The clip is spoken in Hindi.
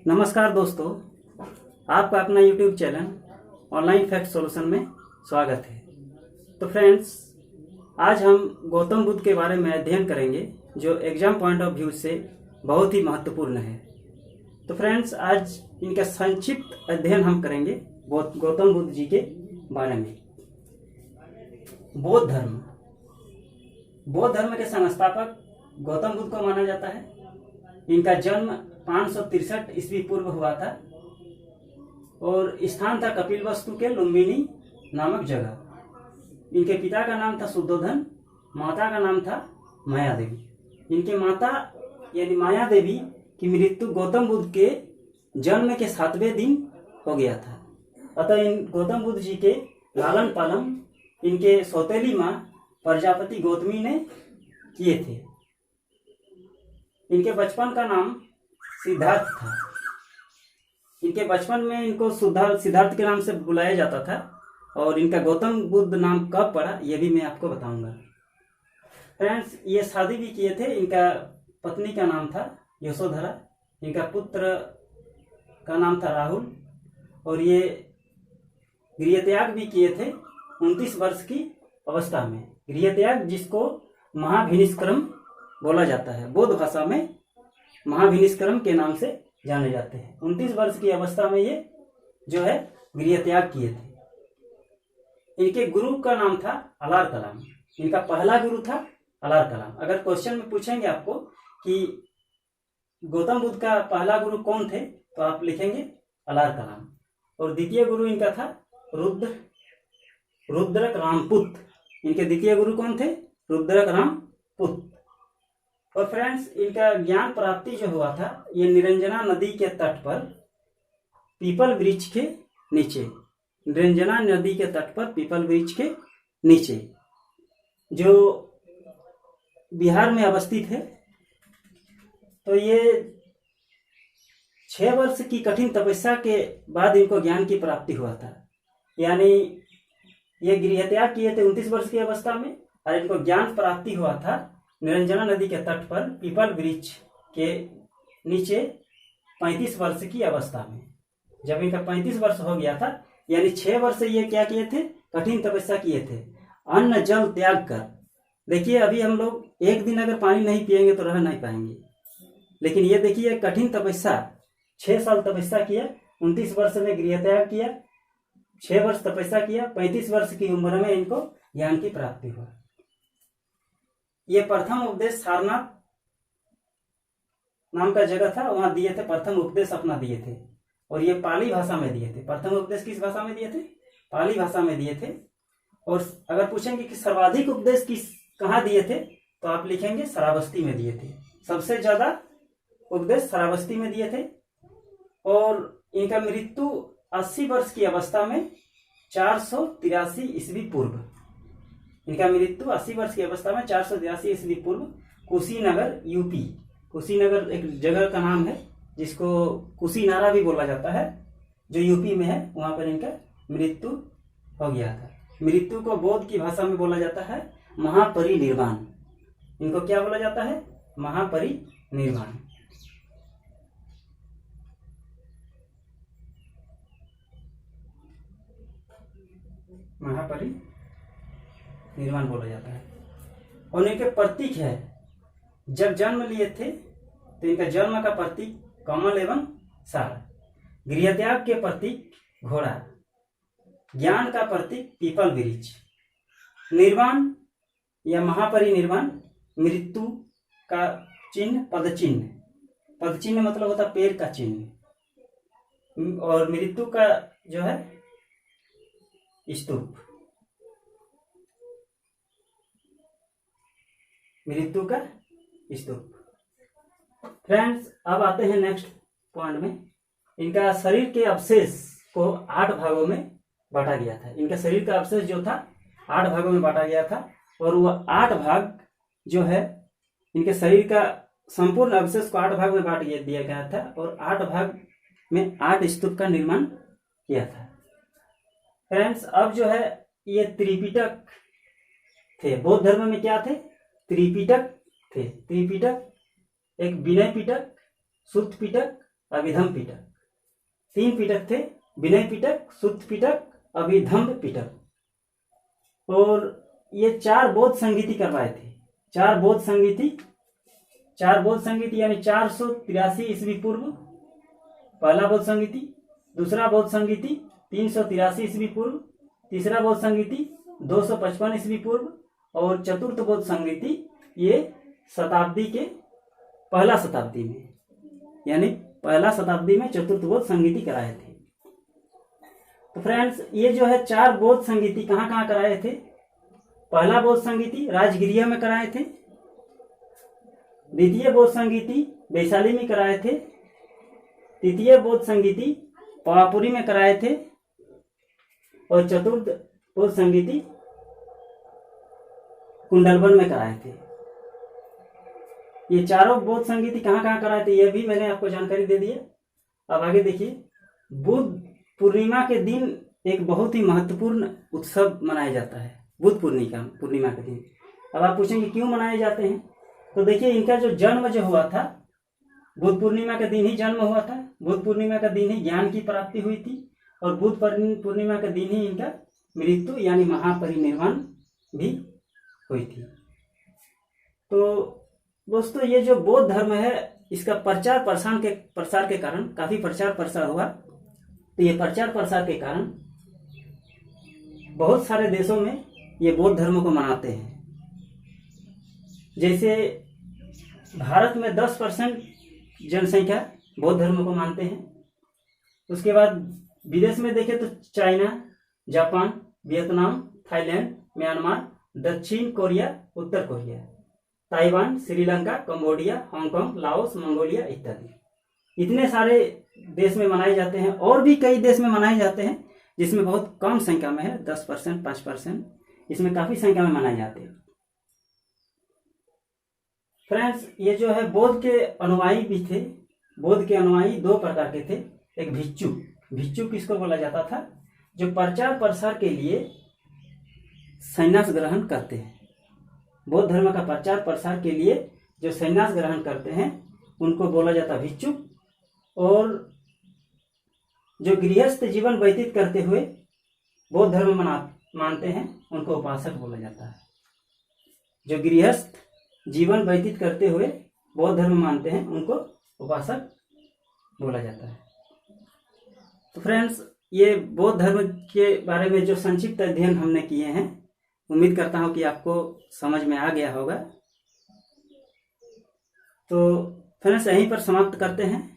नमस्कार दोस्तों, आपका अपना YouTube channel online fact solution में स्वागत है। तो फ्रेंड्स, आज हम गौतम बुद्ध के बारे में अध्ययन करेंगे जो एग्जाम पॉइंट ऑफ व्यू से बहुत ही महत्वपूर्ण है। तो फ्रेंड्स, आज इनका संक्षिप्त अध्ययन हम करेंगे गौतम बुद्ध जी के बारे में। बौद्ध धर्म के संस्थापक गौतम बुद्ध को माना जाता है। इनका जन्म 563 ईस्वी पूर्व हुआ था और स्थान था कपिलवस्तु के लुम्बिनी नामक जगह। इनके पिता का नाम था शुद्धोधन, माता का नाम था माया देवी। इनके माता यानी माया देवी की मृत्यु गौतम बुद्ध के जन्म के 7वें दिन हो गया था। अतः इन गौतम बुद्ध जी के लालन पालन इनके सौतेली माँ प्रजापति गौतमी ने किए थे। इनके बचपन का नाम सिद्धार्थ था। इनके बचपन में इनको सिद्धार्थ के नाम से बुलाया जाता था और इनका गौतम बुद्ध नाम कब पड़ा ये भी मैं आपको बताऊंगा। फ्रेंड्स, ये शादी भी किए थे। इनका पत्नी का नाम था यशोधरा, इनका पुत्र का नाम था राहुल और ये गृहत्याग भी किए थे 29 वर्ष की अवस्था में। गृहत्याग जिसको महाभिनिष्क्रम बोला जाता है, बौद्ध भाषा में महाभिनिष्क्रम के नाम से जाने जाते हैं। 29 वर्ष की अवस्था में ये जो है गृहत्याग किए थे। इनके गुरु का नाम था अलार कलाम। इनका पहला गुरु था अलार कलाम। अगर क्वेश्चन में पूछेंगे आपको कि गौतम बुद्ध का पहला गुरु कौन थे तो आप लिखेंगे अलार कलाम। और द्वितीय गुरु इनका था रुद्रक रामपुत। इनके द्वितीय गुरु कौन थे? रुद्रक रामपुत। और फ्रेंड्स, इनका ज्ञान प्राप्ति जो हुआ था ये निरंजना नदी के तट पर पीपल वृक्ष के नीचे, निरंजना नदी के तट पर पीपल वृक्ष के नीचे जो बिहार में अवस्थित है। तो ये 6 वर्ष की कठिन तपस्या के बाद इनको ज्ञान की प्राप्ति हुआ था। यानी ये गृहत्याग किए थे 29 वर्ष की अवस्था में और इनको ज्ञान प्राप्ति हुआ था निरंजना नदी के तट पर पीपल वृक्ष के नीचे 35 वर्ष की अवस्था में। जब इनका 35 वर्ष हो गया था, यानी 6 वर्ष ये क्या किए थे? कठिन तपस्या किए थे, अन्न जल त्याग कर। देखिए, अभी हम लोग एक दिन अगर पानी नहीं पिएंगे तो रह नहीं पाएंगे, लेकिन ये देखिए कठिन तपस्या 6 साल तपस्या किया, 29 वर्ष में गृहत्याग किया, 6 वर्ष तपस्या किया, 35 वर्ष की उम्र में इनको ज्ञान की प्राप्ति हुआ। ये प्रथम उपदेश सारनाथ नाम का जगह था, वहां दिए थे। प्रथम उपदेश अपना दिए थे और ये पाली भाषा में दिए थे। प्रथम उपदेश किस भाषा में दिए थे? पाली भाषा में दिए थे। और अगर पूछेंगे कि सर्वाधिक उपदेश कहाँ दिए थे तो आप लिखेंगे श्रावस्ती में दिए थे। सबसे ज्यादा उपदेश श्रावस्ती में दिए थे। और इनका मृत्यु 80 वर्ष की अवस्था में 483 ईस्वी पूर्व। इनका मृत्यु 80 वर्ष की अवस्था में 483 ईस्वी पूर्व कुशीनगर, यूपी। कुशीनगर एक जगह का नाम है जिसको कुशीनारा भी बोला जाता है, जो यूपी में है। वहां पर इनका मृत्यु हो गया था। मृत्यु को बौद्ध की भाषा में बोला जाता है महापरिनिर्वाण। इनको क्या बोला जाता है? महापरिनिर्वाण। महापरिनिर्वाण बोला जाता है। और इनके प्रतीक है, जब जन्म लिए थे तो इनका जन्म का प्रतीक कमल एवं सार, गृहत्याग के प्रतीक घोड़ा, ज्ञान का प्रतीक पीपल वृक्ष, निर्वाण या महापरिनिर्वाण मृत्यु का चिन्ह पदचिन्ह। पदचिन्ह मतलब होता पैर का चिन्ह, और मृत्यु का जो है स्तूप, मृत्यु का स्तूप। फ्रेंड्स, अब आते हैं नेक्स्ट पॉइंट में। इनका शरीर के अवशेष को 8 भागों में बांटा गया था। इनका शरीर का अवशेष जो था 8 भागों में बांटा गया था और वह 8 भाग जो है इनके शरीर का संपूर्ण अवशेष को 8 भाग में बांट दिया गया था और 8 भाग में 8 स्तूप का निर्माण किया था। फ्रेंड्स, अब जो है ये त्रिपिटक थे। बौद्ध धर्म में क्या थे? त्रिपिटक थे। त्रिपिटक एक विनय पिटक, सुत्त पिटक अभिधम पिटक। 3 पिटक थे, विनय पिटक, सुत्त पिटक, अभिधम्ब पिटक। और ये 4 बौद्ध संगीति करवाए थे। 4 बौद्ध संगीति यानी 483 ईस्वी पूर्व पहला बौद्ध संगीति, दूसरा बौद्ध संगीति 383 ईस्वी पूर्व, तीसरा बौद्ध संगीति 255 ईस्वी पूर्व और चतुर्थ बौद्ध संगीति ये पहला शताब्दी में, यानी पहला शताब्दी में चतुर्थ बौद्ध संगीति कराए थे। तो फ्रेंड्स, ये जो है 4 बौद्ध संगीति कहाँ कहाँ कराए थे? पहला बौद्ध संगीति राजगिरिया में कराए थे, द्वितीय बौद्ध संगीति वैशाली में कराए थे, तृतीय बौद्ध संगीति पावापुरी में कराए थे और चतुर्थ बौद्ध संगीति कुंडलवन में कराए थे। ये चारों बौद्ध संगीति कहाँ कहाँ कराए थे यह भी मैंने आपको जानकारी दे दी है। अब आगे देखिए, बुद्ध पूर्णिमा के दिन एक बहुत ही महत्वपूर्ण उत्सव मनाया जाता है, बुद्ध पूर्णिमा के दिन। अब आप पूछेंगे क्यों मनाए जाते हैं? तो देखिए, इनका जो जन्म जो हुआ था बुद्ध पूर्णिमा के दिन ही जन्म हुआ था, बुद्ध पूर्णिमा के दिन ही ज्ञान की प्राप्ति हुई थी और बुद्ध पूर्णिमा के दिन ही इनका मृत्यु यानी महापरिनिर्वाण भी हुई थी। तो दोस्तों, ये जो बौद्ध धर्म है इसका प्रचार प्रसार के कारण काफी प्रचार प्रसार हुआ। तो ये प्रचार प्रसार के कारण बहुत सारे देशों में ये बौद्ध धर्म को मनाते हैं। जैसे भारत में 10% जनसंख्या बौद्ध धर्म को मानते हैं। उसके बाद विदेश में देखें तो China, Japan, Vietnam, Thailand, Myanmar, दक्षिण कोरिया, उत्तर Korea, Taiwan, Sri Lanka, Cambodia, Hong Kong, Laos, Mongolia इत्यादि। इतने सारे देश में मनाए जाते हैं और भी कई देश में मनाए जाते हैं जिसमें बहुत कम संख्या में है, 10%, 5%, इसमें काफी संख्या में मनाए जाते हैं। फ्रेंड्स, ये जो है बौद्ध के अनुयायी भी थे। बौद्ध के अनुयायी 2 प्रकार के थे। एक भिक्षु किसको बोला जाता था? जो प्रचार प्रसार के लिए संन्यास ग्रहण करते हैं। बौद्ध धर्म का प्रचार प्रसार के लिए जो संन्यास ग्रहण करते हैं उनको बोला जाता भिक्षु। और जो गृहस्थ जीवन व्यतीत करते हुए बौद्ध धर्म मानते हैं उनको उपासक बोला जाता है। जो गृहस्थ जीवन व्यतीत करते हुए बौद्ध धर्म मानते हैं उनको उपासक बोला जाता है। तो फ्रेंड्स, ये बौद्ध धर्म के बारे में जो संक्षिप्त अध्ययन हमने किए हैं, उम्मीद करता हूं कि आपको समझ में आ गया होगा। तो फ्रेंड्स, यहीं पर समाप्त करते हैं।